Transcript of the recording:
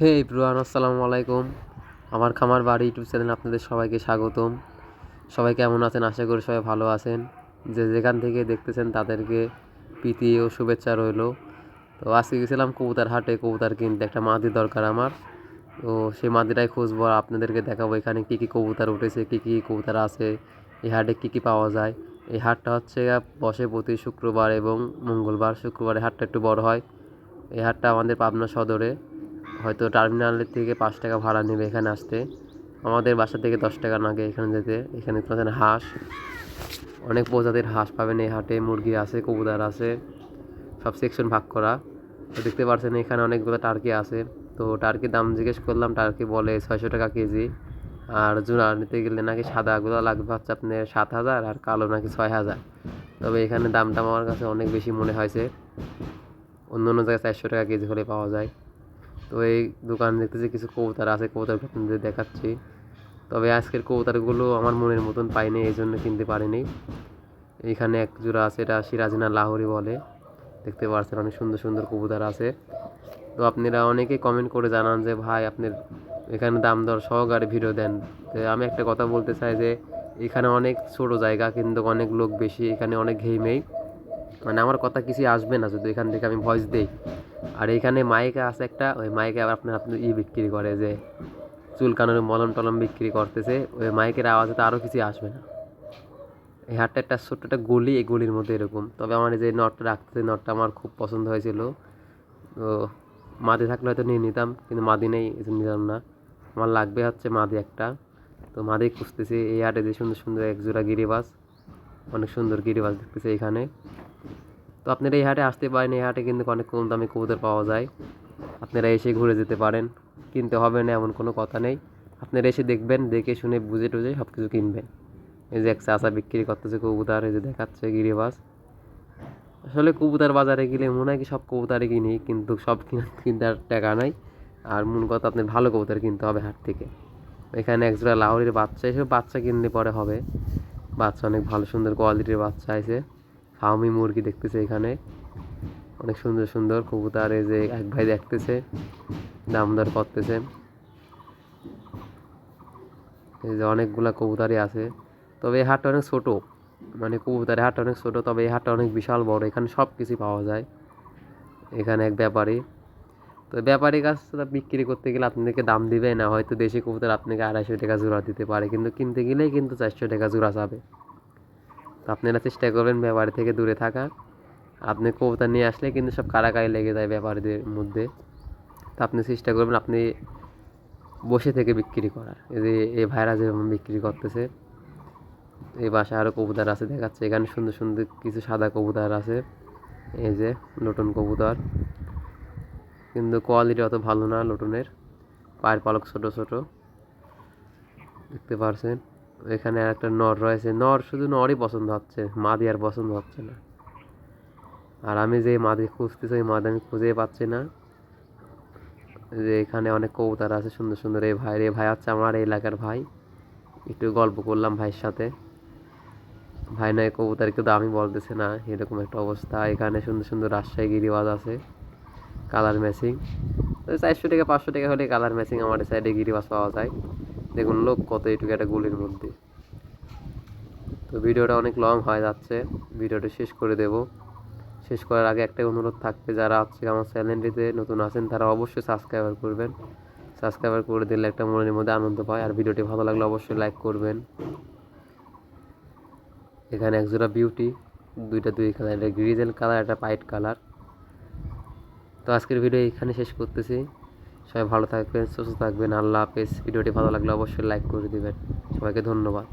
হে everyone, আসসালামু আলাইকুম। আমার খামার বাড়ি ইউটিউব চ্যানেল আপনাদের সবাইকে স্বাগতম। সবাই কেমন আছেন? আশা করি সবাই ভালো আছেন। যে যেখান থেকে দেখতেছেন তাদেরকে প্রীতি ও শুভেচ্ছা রইলো। তো আজকে গেছিলাম কবুতর হাটে কবুতর কিনতে, একটা মাদি দরকার আমার। তো সেই মাদিটাই খুঁজবো, আপনাদেরকে দেখাবো এখানে কী কী কবুতর উঠেছে, কী কী কবুতর আছে, এই হাটে কী কী পাওয়া যায়। এই হাটটা হচ্ছে বসে প্রতি শুক্রবার এবং মঙ্গলবার। শুক্রবারে হাটটা একটু বড় হয়। এই হাটটা আমাদের পাবনা সদরে, হয়তো টার্মিনালের থেকে 5 টাকা ভাড়া নেবে এখানে আসতে। আমাদের বাসা থেকে 10 টাকা লাগে এখানে যেতে। এখানে পাচ্ছেন হাঁস, অনেক প্রজাতির হাঁস পাবেন এই হাটে। মুরগি আছে, কবুতর আছে, সব সেকশন ভাগ করা। তো দেখতে পাচ্ছেন এখানে অনেকগুলো টার্কি আছে। তো টার্কির দাম জিজ্ঞেস করলাম, টার্কি বলে 600 টাকা কেজি। আর জোড়া নিতে গেলে নাকি সাদাগুলো লাগবে হচ্ছে আপনার 7,000 আর কালো নাকি 6,000। তবে এখানে দামটা আমার কাছে অনেক বেশি মনে হয়েছে। অন্য অন্য জায়গায় 400 টাকা কেজি হলে পাওয়া যায়। তো এই দোকানে দেখতেছি কিছু কবুতর আছে, কবুতরগুলো আপনাদের দেখাচ্ছি। তবে আজকের কবুতরগুলো আমার মনের মতন পাইনি, এই জন্য কিনতে পারিনি। এইখানে এক জোড়া আছে, এটা সিরাজিনা লাহোরি বলে। দেখতে পাচ্ছেন অনেক সুন্দর সুন্দর কবুতর আছে। তো আপনারা অনেকেই কমেন্ট করে জানান যে ভাই আপনার এখানে দাম দর সহকারে ভিডিও দেন। তো আমি একটা কথা বলতে চাই যে এখানে অনেক ছোটো জায়গা কিন্তু অনেক লোক বেশি, এখানে অনেক ঘেইমেই, মানে আমার কথা কিছুই আসবে না যদি এখান থেকে আমি ভয়েস দিই। আর এইখানে মাইকে আছে একটা, ওই মাইকে আবার আপনার বিক্রি করে, যে চুলকানোর মলম টলম বিক্রি করতেছে। ওই মাইকের আওয়াজে তো আরও কিছু আসবে না। এই হাটটা একটা ছোট্ট একটা গলি, এই গলির মধ্যে এরকম। তবে আমার এই যে নটটা রাখতেছে, নটটা আমার খুব পছন্দ হয়েছিল। তো মাদি থাকলে হয়তো নিয়ে নিতাম, কিন্তু মাদি নেই, এই জন্য নিলাম না। আমার লাগবে হচ্ছে মাদি একটা। তো মাদি খুঁজতেছি। এই হাটে যে সুন্দর সুন্দর এক জোড়া গিরিবাজ, অনেক সুন্দর গিরিবাজ দেখতেছে এখানে। তো আপনারা এই হাটে আসতে পারেন। এই হাটে কিন্তু অনেক কম দামে কবুতর পাওয়া যায়। আপনারা এসে ঘুরে যেতে পারেন, কিনতে হবে না এমন কোনো কথা নেই। আপনারা এসে দেখবেন, দেখে শুনে বুঝে টুঝে সব কিছু কিনবেন। এই যে এক চাচা বিক্রি করতেছে কবুতর, এই যে দেখাচ্ছে গিরিবাজ। আসলে কবুতর বাজারে গেলে মনে হয় কি সব কবুতরই কিনি, কিন্তু সব কিনতে আর টাকা নাই। আর মূল কথা আপনার ভালো কবুতর কিনতে হবে হাট থেকে। এখানে একজোড়া লাহোরির বাচ্চা, এসব বাচ্চা কিনলে পরে হবে। বাচ্চা অনেক ভালো সুন্দর কোয়ালিটির বাচ্চা আছে। ফার্মি মুরগি দেখতেছে এখানে, অনেক সুন্দর সুন্দর কবুতর। এই যে এক ভাই দেখতেছে, দাম দর করতেছে। এই যে অনেকগুলা কবুতরই আছে। তবে এই হাটটা অনেক ছোটো, মানে কবুতরের হাটটা অনেক ছোটো, তবে এই হাটটা অনেক বিশাল বড়। এখানে সব কিছু পাওয়া যায়। এখানে এক ব্যাপারী, তো ব্যাপারীর কাছে বিক্রি করতে গেলে আপনাদেরকে দাম দিবে না। হয়তো দেশি কবুতর আপনাকে 250 টাকা জোড়া দিতে পারে, কিন্তু কিনতে গেলেই কিন্তু 400 টাকা জোড়া যাবে। তো আপনারা চেষ্টা করবেন ব্যাপারী থেকে দূরে থাকা। আপনি কবুতর নিয়ে আসলে কিন্তু সব কাড়াকাড়ি লেগে যায় ব্যাপারীদের মধ্যে। তো আপনি চেষ্টা করবেন আপনি বসে থেকে বিক্রি করার। এই যে এই ভাইরা যেরকম বিক্রি করতেছে। এই বাসায় আরও কবুতর আছে দেখাচ্ছে। এখানে সুন্দর সুন্দর কিছু সাদা কবুতর আছে, এই যে লটন কবুতর, কিন্তু কোয়ালিটি অত ভালো না লটনের। পায়ের পালক ছোট ছোট দেখতে পারছেন। এখানে একটা নর রয়েছে, নর শুধু নরই পছন্দ হচ্ছে, মাদি আর পছন্দ হচ্ছে না। আর আমি যে মাদি খুঁজতেছি ওই মাদি আমি খুঁজেই পাচ্ছি না। যে এখানে অনেক কবুতর আছে সুন্দর সুন্দর। এই ভাই হচ্ছে আমার এলাকার ভাই, একটু গল্প করলাম ভাইয়ের সাথে। ভাই নয় কবুতর একটু দামই বলতেছে না, এরকম একটা অবস্থা। এখানে সুন্দর সুন্দর রাজশাহী গিরিবাজ আছে, কালার ম্যাচিং। তো 400 টাকা 500 টাকা হলে কালার ম্যাচিং আমার সাইডে গিরিবাজ পাওয়া যায়। দেখুন লোক কত এইটুকু একটা গুলির মধ্যে। তো ভিডিওটা অনেক লং হয়ে যাচ্ছে, ভিডিওটা শেষ করে দেব। শেষ করার আগে একটা অনুরোধ থাকবে, যারা আজকে আমার চ্যানেলটিতে নতুন আছেন তারা অবশ্যই সাবস্ক্রাইবার করবেন। সাবস্ক্রাইবার করে দিলে একটা মনের মধ্যে আনন্দ পায়। আর ভিডিওটি ভালো লাগলে অবশ্যই লাইক করবেন। এখানে একজোড়া বিউটি, দুই কালার, একটা গ্রিজেল কালার, একটা পাইট কালার। তো আজকের ভিডিও এখানে শেষ করতেছি। সবাই ভালো থাকবেন, সুস্থ থাকবেন। আল্লাহ হাফেজ। ভিডিওটি ভালো লাগলে অবশ্যই লাইক করে দিবেন। সবাইকে ধন্যবাদ।